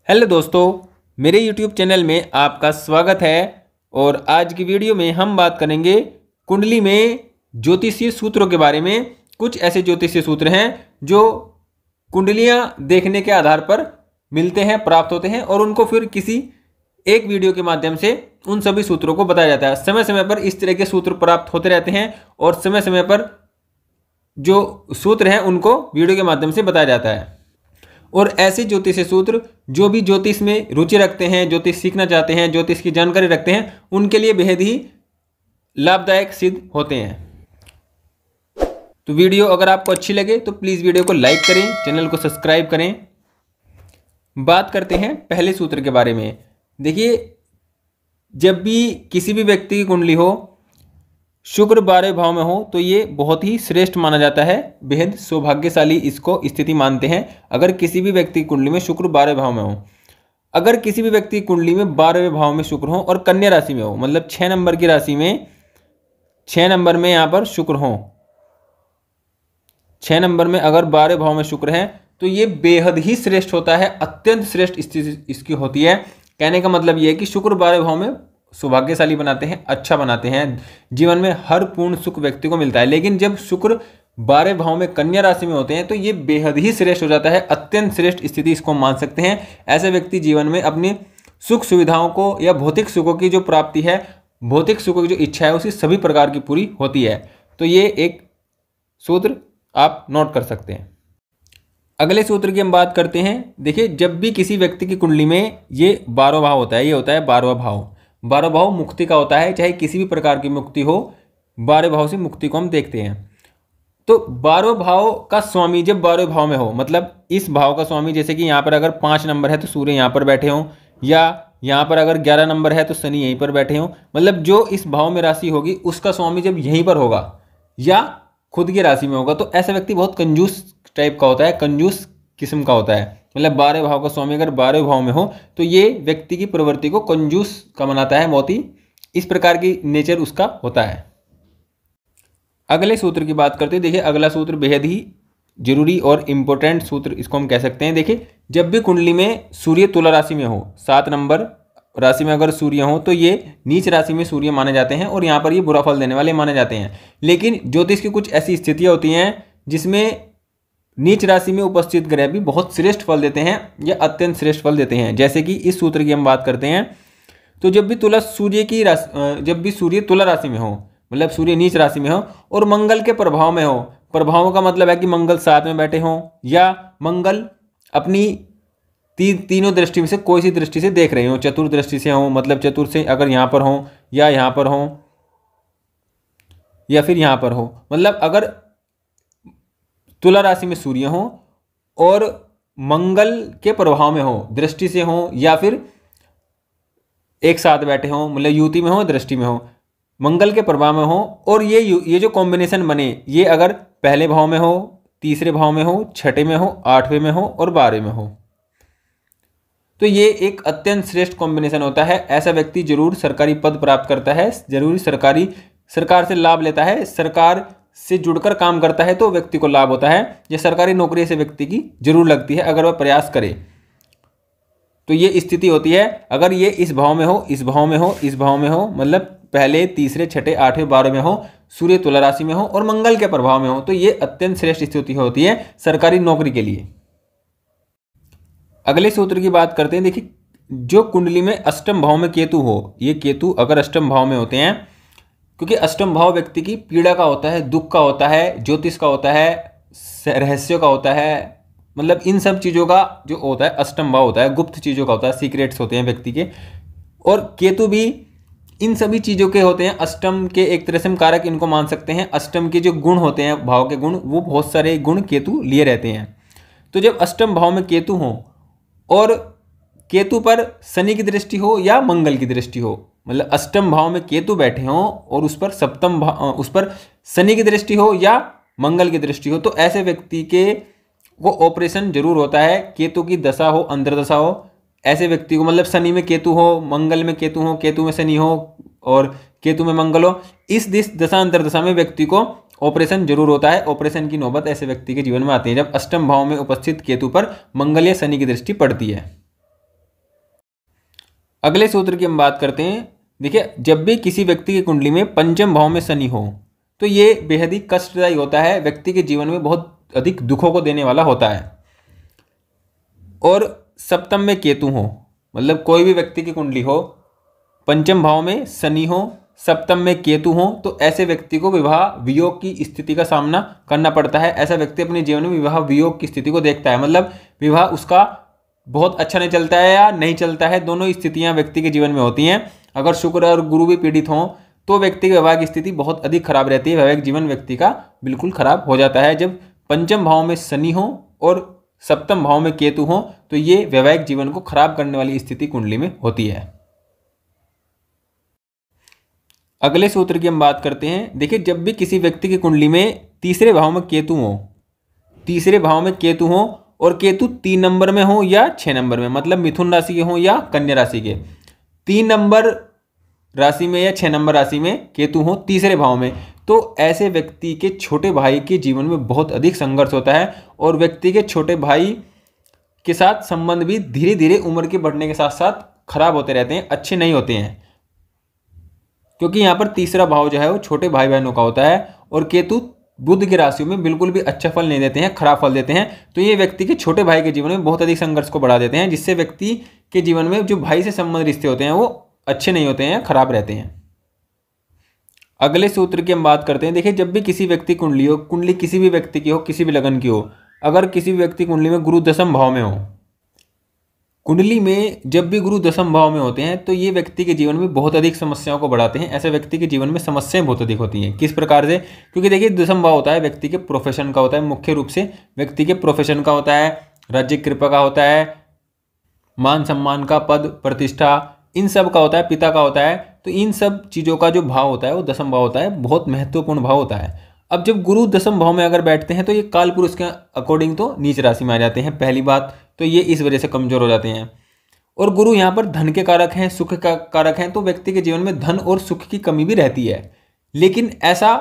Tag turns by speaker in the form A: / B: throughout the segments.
A: Hello दोस्तों, मेरे YouTube channel में आपका स्वागत है। और आज की वीडियो में हम बात करेंगे कुंडली में ज्योतिषीय सूत्रों के बारे में। कुछ ऐसे ज्योतिषीय सूत्र हैं जो कुंडलियां देखने के आधार पर मिलते हैं, प्राप्त होते हैं और उनको फिर किसी एक वीडियो के माध्यम से उन सभी सूत्रों को बताया जाता है। समय समय पर इस तरह के सूत्र प्राप्त होते रहते हैं और समय समय पर जो सूत्र हैं उनको वीडियो के माध्यम से बताया जाता है। और ऐसे ज्योतिषीय सूत्र जो भी ज्योतिष में रुचि रखते हैं, ज्योतिष सीखना चाहते हैं, ज्योतिष की जानकारी रखते हैं, उनके लिए बेहद ही लाभदायक सिद्ध होते हैं। तो वीडियो अगर आपको अच्छी लगे तो प्लीज़ वीडियो को लाइक करें, चैनल को सब्सक्राइब करें। बात करते हैं पहले सूत्र के बारे में। देखिए, जब भी किसी भी व्यक्ति की कुंडली हो, शुक्र 12वें भाव में हो तो ये बहुत ही श्रेष्ठ माना जाता है, बेहद सौभाग्यशाली इसको स्थिति मानते हैं। अगर किसी भी व्यक्ति की कुंडली में शुक्र 12वें भाव में हो, अगर किसी भी व्यक्ति की कुंडली में 12वें भाव में शुक्र हो और कन्या राशि में हो, मतलब 6 नंबर की राशि में 6 नंबर में यहाँ पर शुक्र हो, 6 नंबर में अगर 12वें भाव में शुक्र है तो ये बेहद ही श्रेष्ठ होता है, अत्यंत श्रेष्ठ स्थिति इसकी होती है। कहने का मतलब ये है कि शुक्र 12वें भाव में सौभाग्यशाली बनाते हैं, अच्छा बनाते हैं, जीवन में हर पूर्ण सुख व्यक्ति को मिलता है। लेकिन जब शुक्र 12वें भाव में कन्या राशि में होते हैं तो ये बेहद ही श्रेष्ठ हो जाता है, अत्यंत श्रेष्ठ स्थिति इसको मान सकते हैं। ऐसे व्यक्ति जीवन में अपनी सुख सुविधाओं को या भौतिक सुखों की जो प्राप्ति है, भौतिक सुखों की जो इच्छा है, उसी सभी प्रकार की पूरी होती है। तो ये एक सूत्र आप नोट कर सकते हैं। अगले सूत्र की हम बात करते हैं। देखिए, जब भी किसी व्यक्ति की कुंडली में ये 12वां भाव होता है, ये होता है 12वां भाव। 12वां भाव मुक्ति का होता है, चाहे किसी भी प्रकार की मुक्ति हो, 12वें भाव से मुक्ति को हम देखते हैं। तो 12वें भाव का स्वामी जब 12वें भाव में हो, मतलब इस भाव का स्वामी, जैसे कि यहाँ पर अगर 5 नंबर है तो सूर्य यहाँ पर बैठे हों, या यहाँ पर अगर 11 नंबर है तो शनि यहीं पर बैठे हों, मतलब जो इस भाव में राशि होगी उसका स्वामी जब यहीं पर होगा या खुद की राशि में होगा, तो ऐसा व्यक्ति बहुत कंजूस टाइप का होता है, कंजूस किस्म का होता है। मतलब 12वें भाव का स्वामी अगर 12वें भाव में हो तो ये व्यक्ति की प्रवृत्ति को कंजूस का बनाता है, बहुत ही इस प्रकार की नेचर उसका होता है। अगले सूत्र की बात करते हैं। देखिए, अगला सूत्र बेहद ही जरूरी और इम्पोर्टेंट सूत्र इसको हम कह सकते हैं। देखिए, जब भी कुंडली में सूर्य तुला राशि में हो, 7 नंबर राशि में अगर सूर्य हो तो ये नीच राशि में सूर्य माने जाते हैं और यहाँ पर ये बुरा फल देने वाले माने जाते हैं। लेकिन ज्योतिष की कुछ ऐसी स्थितियाँ होती हैं जिसमें नीच राशि में उपस्थित ग्रह भी बहुत श्रेष्ठ फल देते हैं या अत्यंत श्रेष्ठ फल देते हैं। जैसे कि इस सूत्र की हम बात करते हैं, तो जब भी सूर्य तुला राशि में हो, मतलब सूर्य नीच राशि में हो और मंगल के प्रभाव में हो, प्रभाव का मतलब है कि मंगल साथ में बैठे हों या मंगल अपनी तीनों दृष्टि में से कोई सी दृष्टि से देख रहे हो, चतुर दृष्टि से हो, मतलब चतुर से अगर यहाँ पर हो या यहाँ पर हो या फिर यहाँ पर हो, मतलब अगर तुला राशि में सूर्य हो और मंगल के प्रभाव में हो, दृष्टि से हो या फिर एक साथ बैठे हो, मतलब युति में हो, दृष्टि में हो, मंगल के प्रभाव में हो, और ये जो कॉम्बिनेशन बने, ये अगर पहले भाव में हो, तीसरे भाव में हो, छठे में हो, 8वें में हो और 12वें में हो, तो ये एक अत्यंत श्रेष्ठ कॉम्बिनेशन होता है। ऐसा व्यक्ति जरूर सरकारी पद प्राप्त करता है, जरूर सरकार से लाभ लेता है, सरकार से जुड़कर काम करता है तो व्यक्ति को लाभ होता है। यह सरकारी नौकरी से व्यक्ति की जरूर लगती है अगर वह प्रयास करे, तो ये स्थिति होती है। अगर ये इस भाव में हो, इस भाव में हो, इस भाव में हो, मतलब पहले, तीसरे, छठे, 8वें, 12वें में हो, सूर्य तुला राशि में हो और मंगल के प्रभाव में हो, तो ये अत्यंत श्रेष्ठ स्थिति होती है सरकारी नौकरी के लिए। अगले सूत्र की बात करते हैं। देखिए, जो कुंडली में अष्टम भाव में केतु हो, ये केतु अगर अष्टम भाव में होते हैं, क्योंकि अष्टम भाव व्यक्ति की पीड़ा का होता है, दुख का होता है, ज्योतिष का होता है, रहस्यों का होता है, मतलब इन सब चीज़ों का जो होता है अष्टम भाव होता है, गुप्त चीज़ों का होता है, सीक्रेट्स होते हैं व्यक्ति के। और केतु भी इन सभी चीज़ों के होते हैं, अष्टम के एक तरह से हम कारक इनको मान सकते हैं। अष्टम के जो गुण होते हैं, भाव के गुण, वो बहुत सारे गुण केतु लिए रहते हैं। तो जब अष्टम भाव में केतु हो और केतु पर शनि की दृष्टि हो या मंगल की दृष्टि हो, मतलब अष्टम भाव में केतु बैठे हों और उस पर शनि की दृष्टि हो या मंगल की दृष्टि हो, तो ऐसे व्यक्ति के वो ऑपरेशन जरूर होता है। केतु की दशा हो, अंतर्दशा हो, ऐसे व्यक्ति को, मतलब शनि में केतु हो, मंगल में केतु हो, केतु में शनि हो और केतु में मंगल हो, इस दशा अंतर्दशा में व्यक्ति को ऑपरेशन जरूर होता है। ऑपरेशन की नौबत ऐसे व्यक्ति के जीवन में आती है जब अष्टम भाव में उपस्थित केतु पर मंगल या शनि की दृष्टि पड़ती है। अगले सूत्र की हम बात करते हैं। देखिए, जब भी किसी व्यक्ति की कुंडली में पंचम भाव में शनि हो तो ये बेहद ही कष्टदायी होता है, व्यक्ति के जीवन में बहुत अधिक दुखों को देने वाला होता है। और सप्तम में केतु हो, मतलब कोई भी व्यक्ति की कुंडली हो, पंचम भाव में शनि हो, सप्तम में केतु हो, तो ऐसे व्यक्ति को विवाह वियोग की स्थिति का सामना करना पड़ता है। ऐसा व्यक्ति अपने जीवन में विवाह वियोग की स्थिति को देखता है, मतलब विवाह उसका बहुत अच्छा नहीं चलता है या नहीं चलता है, दोनों स्थितियां व्यक्ति के जीवन में होती हैं। अगर शुक्र और गुरु भी पीड़ित हों तो व्यक्ति की वैवाहिक स्थिति बहुत अधिक खराब रहती है, वैवाहिक जीवन व्यक्ति का बिल्कुल खराब हो जाता है। जब पंचम भाव में शनि हो और सप्तम भाव में केतु हो तो ये वैवाहिक जीवन को खराब करने वाली स्थिति कुंडली में होती है। अगले सूत्र की हम बात करते हैं। देखिए, जब भी किसी व्यक्ति की कुंडली में तीसरे भाव में केतु हो, तीसरे भाव में केतु हो और केतु 3 नंबर में हो या 6 नंबर में, मतलब मिथुन राशि के हो या कन्या राशि के, 3 नंबर राशि में या 6 नंबर राशि में केतु हो तीसरे भाव में, तो ऐसे व्यक्ति के छोटे भाई के जीवन में बहुत अधिक संघर्ष होता है और व्यक्ति के छोटे भाई के साथ संबंध भी धीरे धीरे उम्र के बढ़ने के साथ साथ खराब होते रहते हैं, अच्छे नहीं होते हैं, क्योंकि यहाँ पर तीसरा भाव जो है वो छोटे भाई बहनों का होता है और केतु बुध की राशियों में बिल्कुल भी अच्छा फल नहीं देते हैं, खराब फल देते हैं। तो ये व्यक्ति के छोटे भाई के जीवन में बहुत अधिक संघर्ष को बढ़ा देते हैं, जिससे व्यक्ति के जीवन में जो भाई से संबंध रिश्ते होते हैं वो अच्छे नहीं होते हैं, खराब रहते हैं। अगले सूत्र की हम बात करते हैं। देखिए, जब भी किसी व्यक्ति कुंडली हो, कुंडली किसी भी व्यक्ति की हो, किसी भी लगन की हो, अगर किसी भी व्यक्ति कुंडली में गुरु दशम भाव में हो, कुंडली में जब भी गुरु दशम भाव में होते हैं तो ये व्यक्ति के जीवन में बहुत अधिक समस्याओं को बढ़ाते हैं। ऐसे व्यक्ति के जीवन में समस्याएं बहुत अधिक होती हैं। किस प्रकार से? क्योंकि देखिए, दशम भाव होता है व्यक्ति के प्रोफेशन का होता है, मुख्य रूप से व्यक्ति के प्रोफेशन का होता है, राज्य कृपा का होता है, मान सम्मान का, पद प्रतिष्ठा, इन सब का होता है, पिता का होता है। तो इन सब चीज़ों का जो भाव होता है वो दशम भाव होता है, बहुत महत्वपूर्ण भाव होता है। अब जब गुरु दशम भाव में अगर बैठते हैं तो ये काल पुरुष के अकॉर्डिंग तो नीच राशि में आ जाते हैं, पहली बात तो ये इस वजह से कमजोर हो जाते हैं। और गुरु यहाँ पर धन के कारक हैं, सुख का कारक हैं, तो व्यक्ति के जीवन में धन और सुख की कमी भी रहती है। लेकिन ऐसा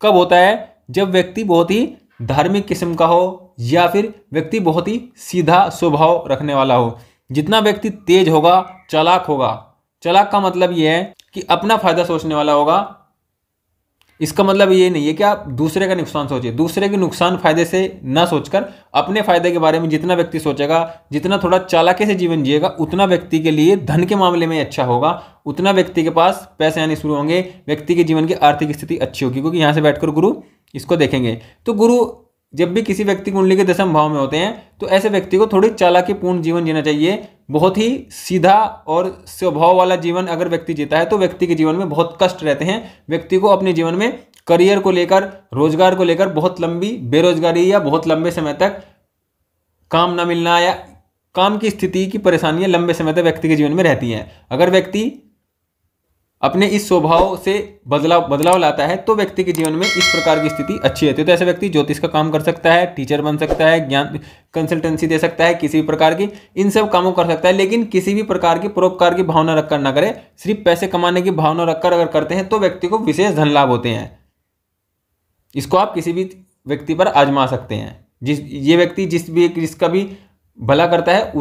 A: कब होता है? जब व्यक्ति बहुत ही धार्मिक किस्म का हो या फिर व्यक्ति बहुत ही सीधा स्वभाव रखने वाला हो। जितना व्यक्ति तेज होगा, चालाक होगा, चालाक का मतलब ये है कि अपना फायदा सोचने वाला होगा। इसका मतलब ये नहीं है कि आप दूसरे का नुकसान सोचिए, दूसरे के नुकसान फायदे से ना सोचकर अपने फायदे के बारे में जितना व्यक्ति सोचेगा, जितना थोड़ा चालाकी से जीवन जिएगा, उतना व्यक्ति के लिए धन के मामले में अच्छा होगा, उतना व्यक्ति के पास पैसे आने शुरू होंगे, व्यक्ति के जीवन की आर्थिक स्थिति अच्छी होगी, क्योंकि यहाँ से बैठकर गुरु इसको देखेंगे। तो गुरु जब भी किसी व्यक्ति कुंडली के दशम भाव में होते हैं तो ऐसे व्यक्ति को थोड़ी चालाकीपूर्ण जीवन जीना चाहिए। बहुत ही सीधा और स्वभाव वाला जीवन अगर व्यक्ति जीता है तो व्यक्ति के जीवन में बहुत कष्ट रहते हैं। व्यक्ति को अपने जीवन में करियर को लेकर, रोजगार को लेकर बहुत लंबी बेरोजगारी या बहुत लंबे समय तक काम न मिलना या काम की स्थिति की परेशानियां लंबे समय तक व्यक्ति के जीवन में रहती हैं। अगर व्यक्ति अपने इस स्वभाव से बदलाव लाता है तो व्यक्ति के जीवन में इस प्रकार की स्थिति अच्छी रहती है। तो ऐसे व्यक्ति ज्योतिष का काम कर सकता है, टीचर बन सकता है, ज्ञान कंसल्टेंसी दे सकता है, किसी भी प्रकार की इन सब कामों कर सकता है। लेकिन किसी भी प्रकार की परोपकार की भावना रखकर ना करे, सिर्फ पैसे कमाने की भावना रखकर अगर करते हैं तो व्यक्ति को विशेष धन लाभ होते हैं। इसको आप किसी भी व्यक्ति पर आजमा सकते हैं। ये व्यक्ति जिसका भी भला करता है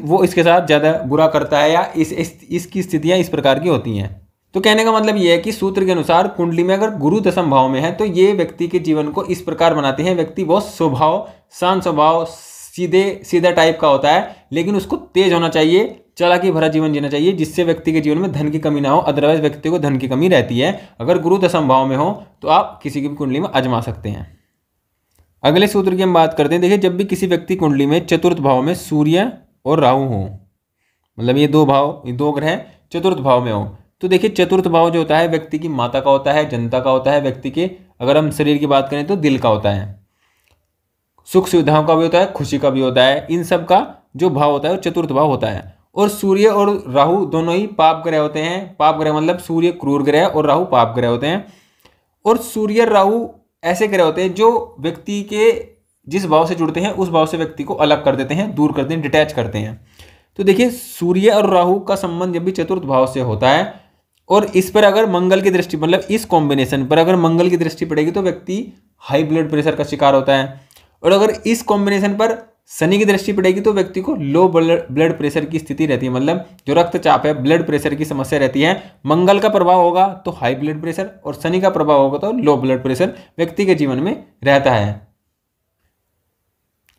A: वो इसके साथ ज़्यादा बुरा करता है या इसकी स्थितियां इस प्रकार की होती हैं। तो कहने का मतलब ये है कि सूत्र के अनुसार कुंडली में अगर गुरु दशम भाव में है तो ये व्यक्ति के जीवन को इस प्रकार बनाते हैं। व्यक्ति बहुत स्वभाव, शांत स्वभाव, सीधा टाइप का होता है, लेकिन उसको तेज होना चाहिए, चालाकी भरा जीवन जीना चाहिए, जिससे व्यक्ति के जीवन में धन की कमी ना हो। अदरवाइज व्यक्ति को धन की कमी रहती है। अगर गुरु दशम भाव में हो तो आप किसी की भी कुंडली में आजमा सकते हैं। अगले सूत्र की हम बात करते हैं। देखिए, जब भी किसी व्यक्ति कुंडली में चतुर्थ भाव में सूर्य और राहु हो, मतलब ये दो ग्रह चतुर्थ भाव में हो, तो देखिए चतुर्थ भाव जो होता है व्यक्ति की माता का होता है, जनता का होता है, व्यक्ति के अगर हम शरीर की बात करें तो दिल का होता है, सुख सुविधाओं का भी होता है, खुशी का भी होता है। इन सब का जो भाव होता है वो चतुर्थ भाव होता है। और सूर्य और राहु दोनों ही पाप ग्रह होते हैं। पाप ग्रह मतलब सूर्य क्रूर ग्रह और राहु पाप ग्रह होते हैं। और सूर्य राहु ऐसे ग्रह होते हैं जो व्यक्ति के जिस भाव से जुड़ते हैं उस भाव से व्यक्ति को अलग कर देते हैं, दूर करते हैं, डिटैच करते हैं। तो देखिए, सूर्य और राहु का संबंध जब भी चतुर्थ भाव से होता है और इस पर अगर मंगल की दृष्टि, मतलब इस कॉम्बिनेशन पर अगर मंगल की दृष्टि पड़ेगी तो व्यक्ति हाई ब्लड प्रेशर का शिकार होता है। और अगर इस कॉम्बिनेशन पर शनि की दृष्टि पड़ेगी तो व्यक्ति को लो ब्लड प्रेशर की स्थिति रहती है, मतलब जो रक्तचाप है, ब्लड प्रेशर की समस्या रहती है। मंगल का प्रभाव होगा तो हाई ब्लड प्रेशर और शनि का प्रभाव होगा तो लो ब्लड प्रेशर व्यक्ति के जीवन में रहता है।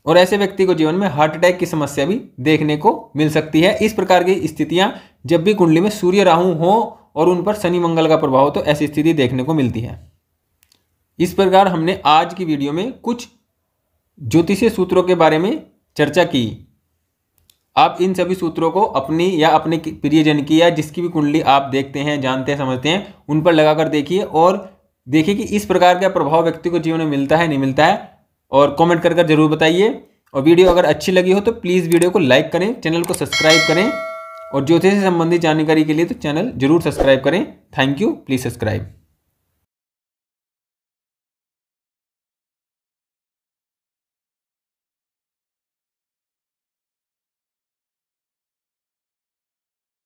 A: और ऐसे व्यक्ति को जीवन में हार्ट अटैक की समस्या भी देखने को मिल सकती है। इस प्रकार की स्थितियां जब भी कुंडली में सूर्य राहु हो और उन पर शनि मंगल का प्रभाव हो तो ऐसी स्थिति देखने को मिलती है। इस प्रकार हमने आज की वीडियो में कुछ ज्योतिषीय सूत्रों के बारे में चर्चा की। आप इन सभी सूत्रों को अपनी या अपने प्रियजन की या जिसकी भी कुंडली आप देखते हैं, जानते हैं, समझते हैं, उन पर लगाकर देखिए और देखिए कि इस प्रकार का प्रभाव व्यक्ति को जीवन में मिलता है, नहीं मिलता है, और कमेंट कर जरूर बताइए। और वीडियो अगर अच्छी लगी हो तो प्लीज़ वीडियो को लाइक करें, चैनल को सब्सक्राइब करें और ज्योतिष से संबंधित जानकारी के लिए तो चैनल जरूर सब्सक्राइब करें। Thank you, please subscribe.